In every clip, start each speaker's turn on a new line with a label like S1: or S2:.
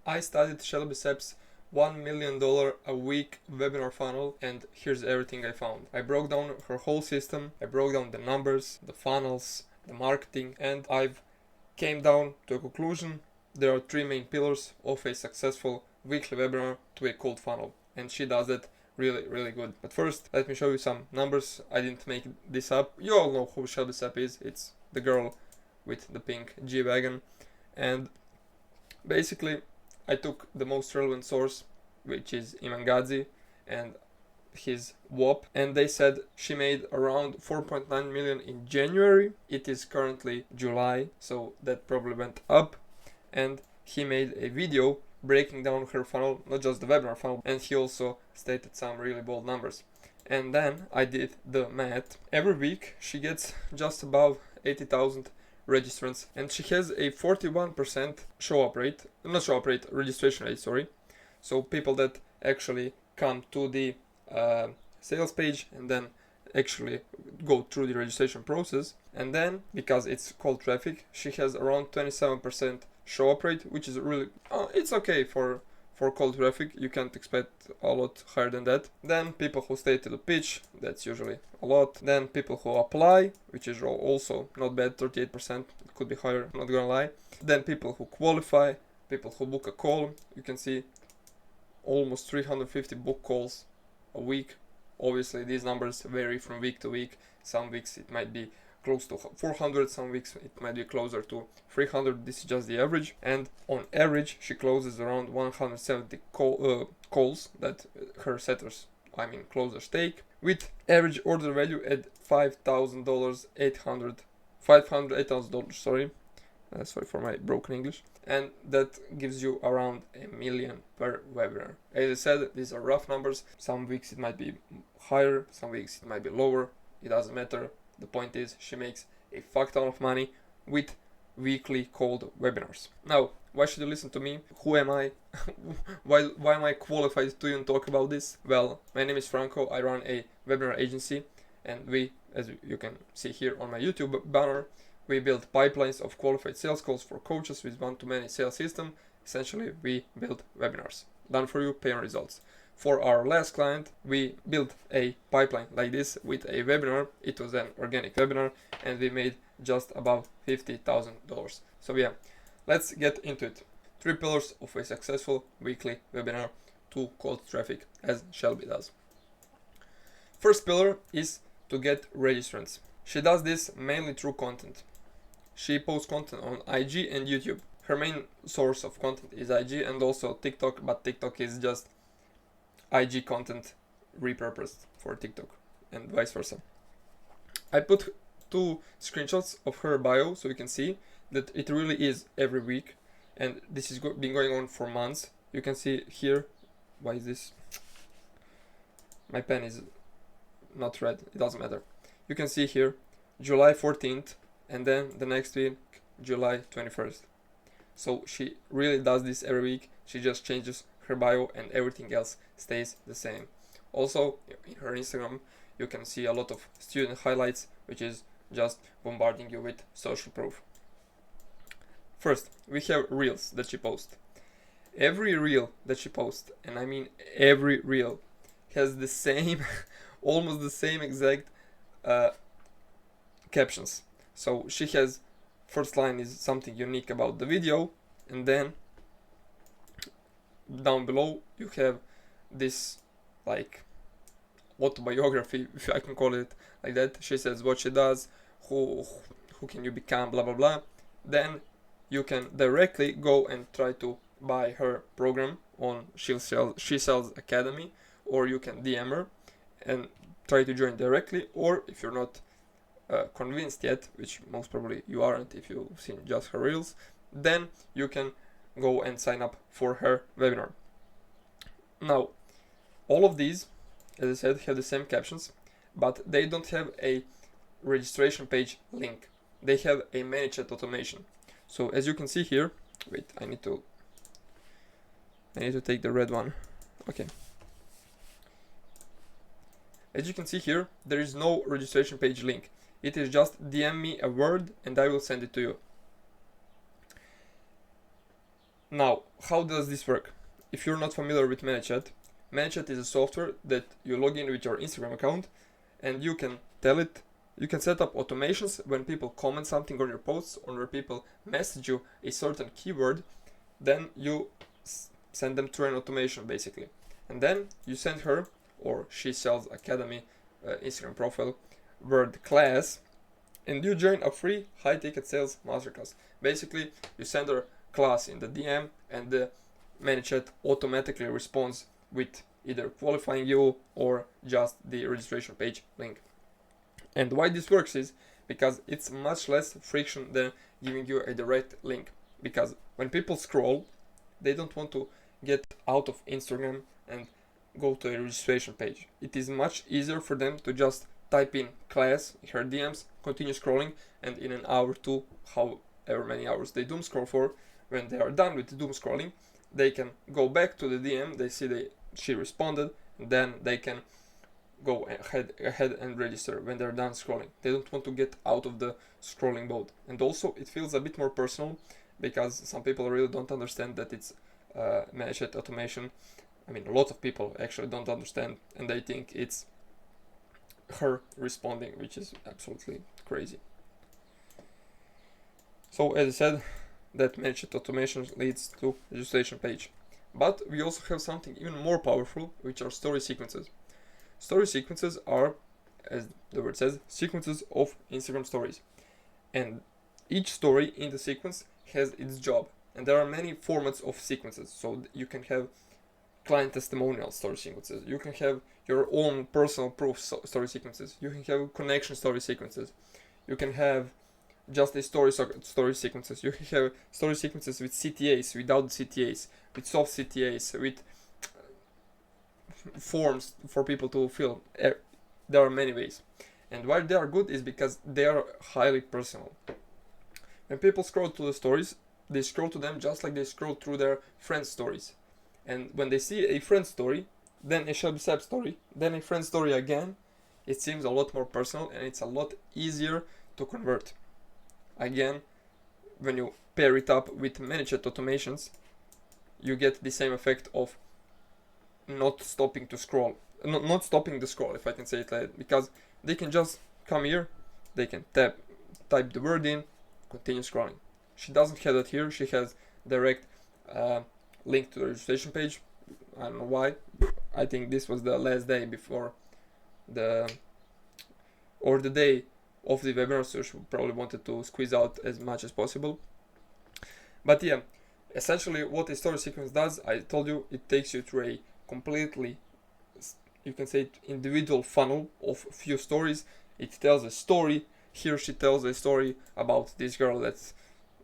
S1: I studied Shelby Sapp's $1 million a week webinar funnel, and here's everything I found. I broke down her whole system, I broke down the numbers, the funnels, the marketing, and I've came down to a conclusion. There are three main pillars of a successful weekly webinar to a cold funnel, and she does it really good. But first, let me show you some numbers. I didn't make this up. You all know who Shelby Sapp is. It's the girl with the pink G-Wagon, and basically I took the most relevant source, which is Imangazi, and his WOP, and they said she made around 4.9 million in January. It is currently July, so that probably went up. And he made a video breaking down her funnel, not just the webinar funnel, and he also stated some really bold numbers. And then I did the math. Every week she gets just above 80,000 registrants, and she has a 41% registration rate, sorry. So people that actually come to the sales page and then actually go through the registration process. And then, because it's cold traffic, she has around 27% show up rate, which is really, it's okay for cold traffic. You can't expect a lot higher than that. Then people who stay to the pitch, that's usually a lot. Then people who apply, which is also not bad, 38%, it could be higher, not gonna lie. Then people who qualify, people who book a call, you can see almost 350 book calls a week. Obviously these numbers vary from week to week. Some weeks it might be close to 400, some weeks it might be closer to 300. This is just the average, and on average she closes around 170 calls that her setters, closers, take, with average order value at $5,000, $8,000, sorry for my broken English, and that gives you around $1 million per webinar. As I said, these are rough numbers. Some weeks it might be higher, some weeks it might be lower, it doesn't matter. The point is, she makes a fuck ton of money with weekly cold webinars. Now, why should you listen to me? Who am I? why am I qualified to even talk about this? Well, my name is Franco. I run a webinar agency, and we, as you can see here on my YouTube banner, we build pipelines of qualified sales calls for coaches with one-to-many sales system. Essentially, we build webinars. Done for you, pay on results. For our last client, we built a pipeline like this with a webinar. It was an organic webinar, and we made just above $50,000. So yeah, let's get into it. Three pillars of a successful weekly webinar to cold traffic, as Shelby does. First pillar is to get registrants. She does this mainly through content. She posts content on IG and YouTube. Her main source of content is IG and also TikTok, but TikTok is just IG content repurposed for TikTok and vice versa. I put two screenshots of her bio so you can see that it really is every week, and this has been going on for months. You can see here, why is this? My pen is not red, it doesn't matter. You can see here July 14th and then the next week July 21st. So she really does this every week. She just changes her bio and everything else stays the same. Also, in her Instagram you can see a lot of student highlights, which is just bombarding you with social proof. First, we have reels that she posts. Every reel that she posts, and I mean every reel, has the same almost the same exact captions. So she has, first line is something unique about the video, and then down below you have this like autobiography, if I can call it like that. She says what she does, who can you become, blah blah blah. Then you can directly go and try to buy her program on She Sells Academy, or you can DM her and try to join directly, or if you're not convinced yet, which most probably you aren't if you've seen just her reels, then you can go and sign up for her webinar. Now, all of these, as I said, have the same captions, but they don't have a registration page link. They have a ManyChat automation. So as you can see here, wait, I need to take the red one. Okay. As you can see here, there is no registration page link. It is just DM me a word and I will send it to you. Now, how does this work? If you're not familiar with ManyChat, ManyChat is a software that you log in with your Instagram account, and you can tell it, you can set up automations when people comment something on your posts, or when people message you a certain keyword, then you send them through an automation basically. And then you send her, or she sells Academy Instagram profile, word class, and you join a free high ticket sales masterclass. Basically, you send her class in the DM, and the ManyChat automatically responds with either qualifying you or just the registration page link. And why this works is because it's much less friction than giving you a direct link. Because when people scroll, they don't want to get out of Instagram and go to a registration page. It is much easier for them to just type in class in her DMs, continue scrolling, and in an hour, two, however many hours they doom scroll for, when they are done with the doom scrolling, they can go back to the DM, they see she responded, and then they can go ahead and register when they're done scrolling. They don't want to get out of the scrolling mode. And also it feels a bit more personal, because some people really don't understand that it's ManyChat automation. I mean, a lot of people actually don't understand, and they think it's her responding, which is absolutely crazy. So as I said, that ManyChat automation leads to registration page. But we also have something even more powerful, which are story sequences. Story sequences are, as the word says, sequences of Instagram stories. And each story in the sequence has its job. And there are many formats of sequences. So you can have client testimonial story sequences. You can have your own personal proof story sequences. You can have connection story sequences. You can have just a story sequences. You can have story sequences with CTAs, without CTAs, with soft CTAs, with forms for people to fill. There are many ways. And why they are good is because they are highly personal. When people scroll to the stories, they scroll to them just like they scroll through their friends' stories. And when they see a friend story, then a Shelby Sapp story, then a friend story again, it seems a lot more personal, and it's a lot easier to convert. Again, when you pair it up with ManyChat automations, you get the same effect of not stopping to scroll. Not stopping the scroll, if I can say it like that, because they can just come here, they can type the word in, continue scrolling. She doesn't have that here. She has direct link to the registration page. I don't know why. I think this was the last day before the day of the webinar, so she probably wanted to squeeze out as much as possible. But yeah, essentially what a story sequence does, I told you, it takes you through a completely, you can say, individual funnel of few stories. It tells a story. Here she tells a story about this girl that's,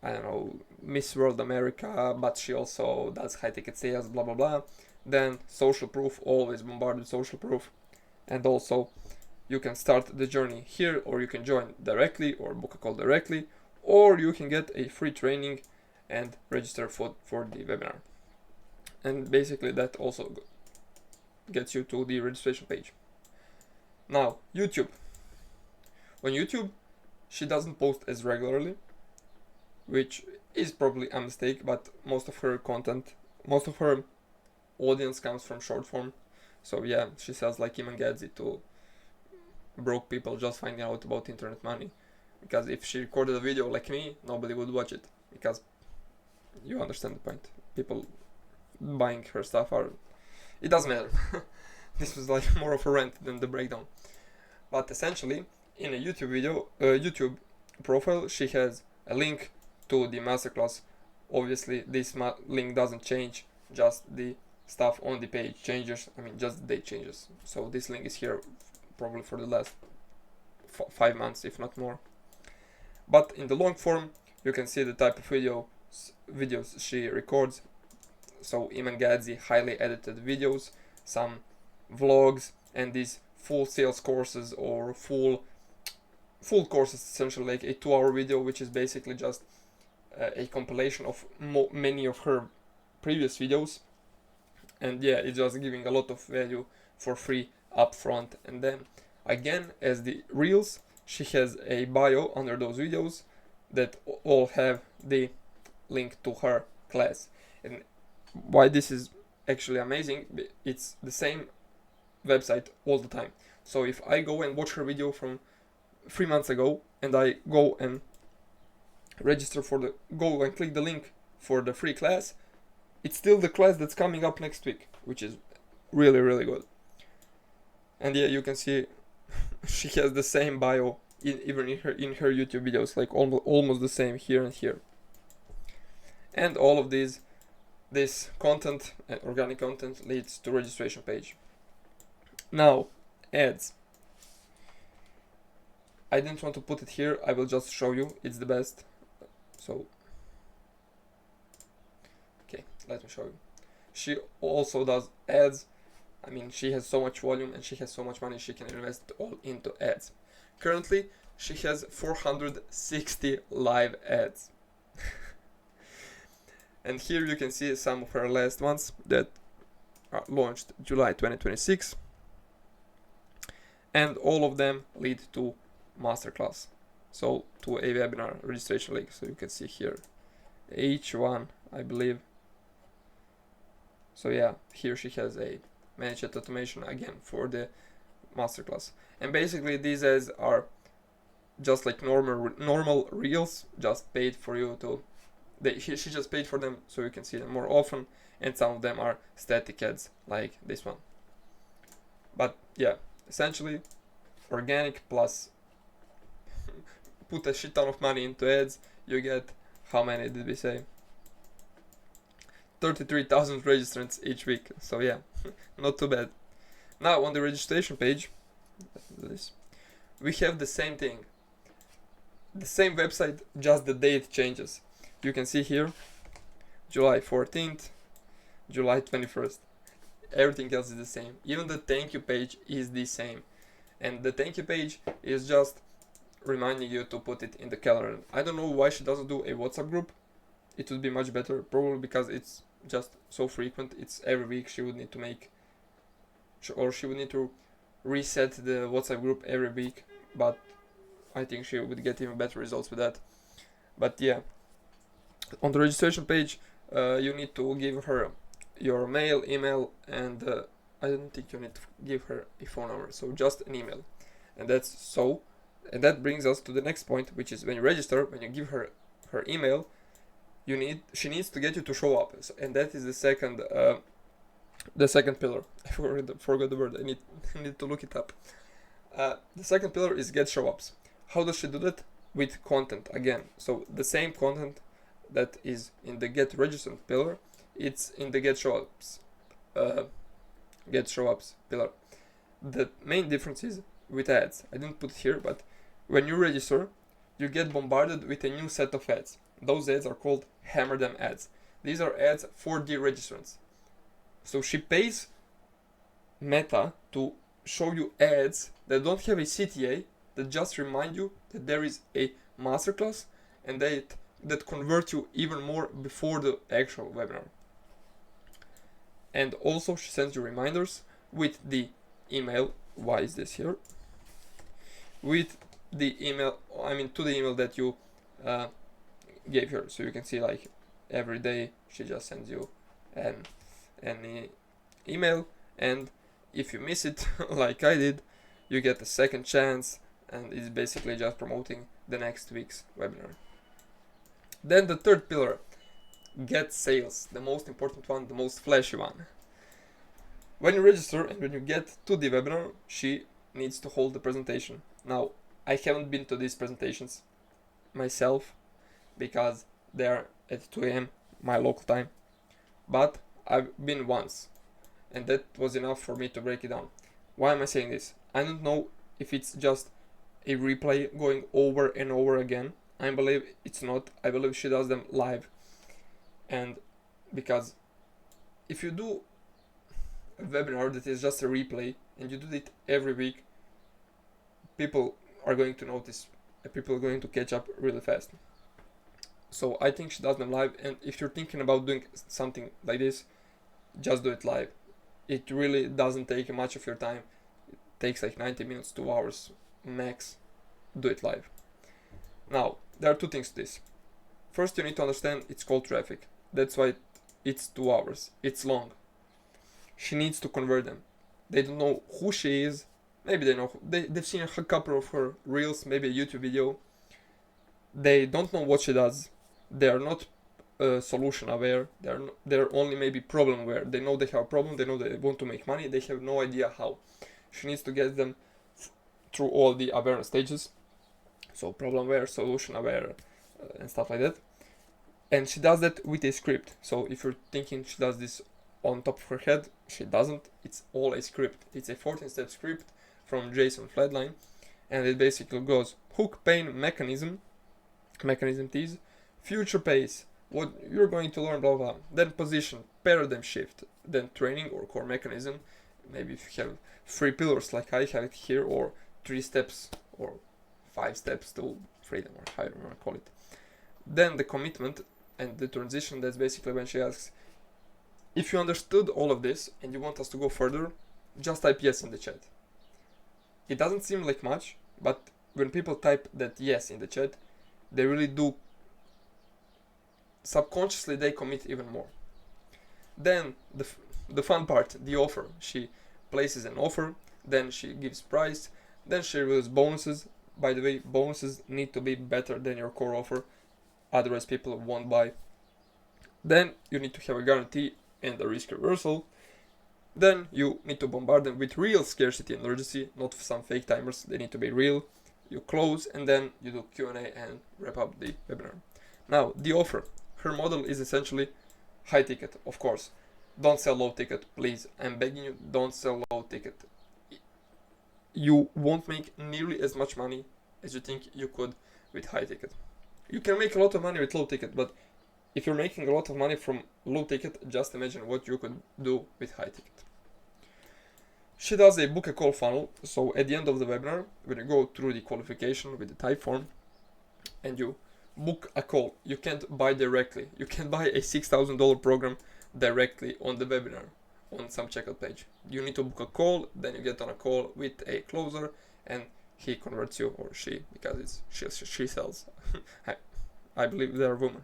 S1: I don't know, Miss World America, but she also does high ticket sales, blah blah blah. Then social proof, always bombarded social proof. And also you can start the journey here, or you can join directly or book a call directly, or you can get a free training and register for the webinar. And basically that also gets you to the registration page. Now, YouTube. On YouTube, she doesn't post as regularly, which is probably a mistake, but most of her content, most of her audience comes from short form. So yeah, she sells like Iman Gadzi to broke people just finding out about internet money. Because if she recorded a video like me, nobody would watch it, because you understand the point. People buying her stuff are, it doesn't matter. This was like more of a rant than the breakdown. But essentially, in a YouTube video, YouTube profile, she has a link to the masterclass. Obviously, this link doesn't change, just the stuff on the page changes. I mean, just the date changes. So this link is here probably for the last 5 months, if not more. But in the long form, you can see the type of videos she records. So Iman Gadzi highly edited videos, some vlogs, and these full sales courses, or full courses, essentially like a 2-hour video, which is basically just a compilation of many of her previous videos. And yeah, it's just giving a lot of value for free upfront. And then again, as the reels, she has a bio under those videos that all have the link to her class. And why this is actually amazing, it's the same website all the time. So if I go and watch her video from 3 months ago, and I go and go and click the link for the free class, it's still the class that's coming up next week, which is really, really good. And yeah, you can see she has the same bio even in her YouTube videos, like almost the same here and here. And all of this content, organic content, leads to registration page. Now, ads. I didn't want to put it here, I will just show you, it's the best. So, okay, let me show you. She also does ads. I mean, she has so much volume and she has so much money, she can invest all into ads. Currently, she has 460 live ads. And here you can see some of her last ones that are launched July 2026. And all of them lead to masterclass. So to a webinar registration link. So you can see here each one, I believe. So yeah, here she has a managed chat automation again for the masterclass. And basically these ads are just like normal reels, just paid for you to. She just paid for them so you can see them more often, and some of them are static ads like this one. But yeah, essentially organic plus put a shit ton of money into ads, you get, how many did we say? 33,000 registrants each week. So yeah, not too bad. Now on the registration page, we have the same thing. The same website, just the date changes. You can see here, July 14th, July 21st. Everything else is the same. Even the thank you page is the same. And the thank you page is just reminding you to put it in the calendar. I don't know why she doesn't do a WhatsApp group. It would be much better, probably because it's just so frequent. It's every week she would need to make, or she would need to reset the WhatsApp group every week. But I think she would get even better results with that. But yeah, on the registration page, you need to give her your mail, email, and I don't think you need to give her a phone number, so just an email. And that brings us to the next point, which is when you register, when you give her her email, she needs to get you to show up. And that is the second pillar. I forgot the word. I need to look it up. The second pillar is get show ups. How does she do that? With content again. So the same content that is in the get registered pillar, it's in the get show ups pillar. The main difference is with ads. I didn't put it here, but when you register, you get bombarded with a new set of ads. Those ads are called hammer them ads. These are ads for the registrants. So she pays Meta to show you ads that don't have a CTA, that just remind you that there is a masterclass, and that convert you even more before the actual webinar. And also she sends you reminders with the email. Why is this here? With the email, to the email that you gave her. So you can see, like, every day she just sends you an email, and if you miss it like I did, you get a second chance, and it's basically just promoting the next week's webinar. Then the third pillar, get sales, the most important one, the most flashy one. When you register and when you get to the webinar, she needs to hold the presentation. Now, I haven't been to these presentations myself because they are at 2 a.m. my local time, but I've been once, and that was enough for me to break it down. Why am I saying this? I don't know if it's just a replay going over and over again. I believe it's not. I believe she does them live. And because if you do a webinar that is just a replay and you do it every week, people are going to notice, people are going to catch up really fast. So I think she does them live, and if you're thinking about doing something like this, just do it live. It really doesn't take much of your time. It takes like 90 minutes, 2 hours max. Do it live. Now, there are two things to this. First, you need to understand it's called traffic. That's why it's 2 hours. It's long. She needs to convert them. They don't know who she is. Maybe they know. They've seen a couple of her reels, maybe a YouTube video. They don't know what she does. They are not solution aware. They're only maybe problem aware. They know they have a problem. They know they want to make money. They have no idea how. She needs to get them through all the awareness stages. So problem aware, solution aware, and stuff like that. And she does that with a script. So if you're thinking she does this on top of her head, she doesn't. It's all a script. It's a 14-step script from Jason Fladline, and it basically goes hook, pain, mechanism is future pace, what you're going to learn, blah blah. Then position, paradigm shift, then training or core mechanism. Maybe if you have 3 pillars like I have it here, or 3 steps or 5 steps to freedom, or however you want to call it. Then the commitment and the transition. That's basically when she asks, if you understood all of this and you want us to go further, just type yes in the chat. It doesn't seem like much, but when people type that yes in the chat, they really do, subconsciously they commit even more. Then the fun part, the offer. She places an offer, then she gives price, then she reveals bonuses. By the way, bonuses need to be better than your core offer, otherwise people won't buy. Then you need to have a guarantee and a risk reversal. Then you need to bombard them with real scarcity and urgency, not some fake timers. They need to be real. You close, and then you do Q&A and wrap up the webinar. Now, the offer. Her model is essentially high ticket, of course. Don't sell low ticket, please. I'm begging you, don't sell low ticket. You won't make nearly as much money as you think you could with high ticket. You can make a lot of money with low ticket, but if you're making a lot of money from low ticket, just imagine what you could do with high ticket. She does a book a call funnel. So at the end of the webinar, when you go through the qualification with the type form and you book a call, you can't buy directly. You can buy a $6,000 program directly on the webinar on some checkout page. You need to book a call, then you get on a call with a closer and he converts you, or she, because it's she sells. I believe they're a woman.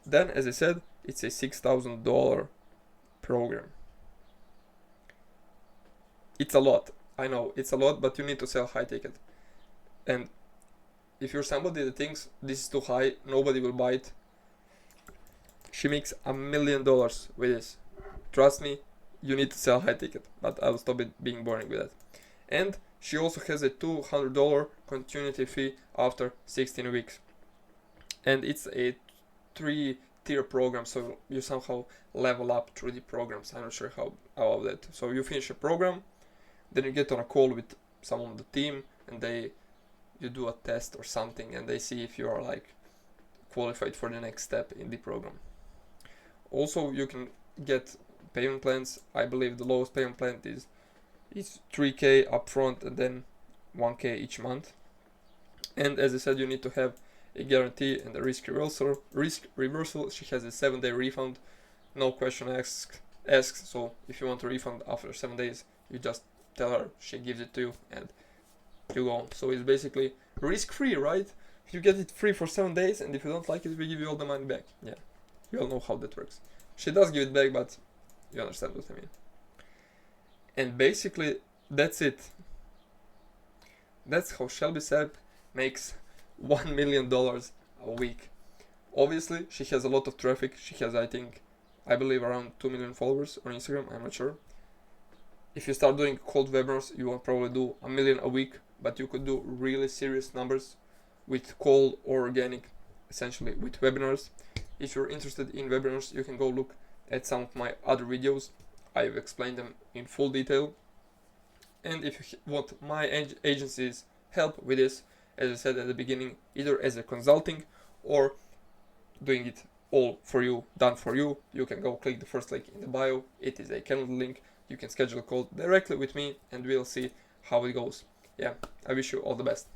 S1: Then, as I said, it's a $6,000 program. It's a lot. I know, it's a lot, but you need to sell high ticket. And if you're somebody that thinks this is too high, nobody will buy it, she makes $1 million with this. Trust me, you need to sell high ticket, but I'll stop it being boring with that. And she also has a $200 continuity fee after 16 weeks. And it's a 3-tier program, so you somehow level up through the programs. I'm not sure how about that. So you finish a program, then you get on a call with someone on the team, and you do a test or something, and they see if you are like qualified for the next step in the program. Also, you can get payment plans. I believe the lowest payment plan is $3K upfront and then $1K each month. And as I said, you need to have a guarantee and a risk reversal. She has a 7-day refund, no question asked. So if you want a refund after 7 days, you just tell her, she gives it to you, and you go on. So it's basically risk-free, right? You get it free for 7 days, and if you don't like it, we give you all the money back. Yeah, you all know how that works. She does give it back, but you understand what I mean. And basically, that's it. That's how Shelby Sapp makes $1 million a week. Obviously, she has a lot of traffic. She has, I believe, around 2 million followers on Instagram. I'm not sure. If you start doing cold webinars, you won't probably do 1 million a week, but you could do really serious numbers with cold or organic, essentially with webinars. If you're interested in webinars, you can go look at some of my other videos. I've explained them in full detail. And if you want my agency's help with this, as I said at the beginning, either as a consulting or doing it all for you, done for you, you can go click the first link in the bio. It is a calendar link. You can schedule a call directly with me and we'll see how it goes. Yeah, I wish you all the best.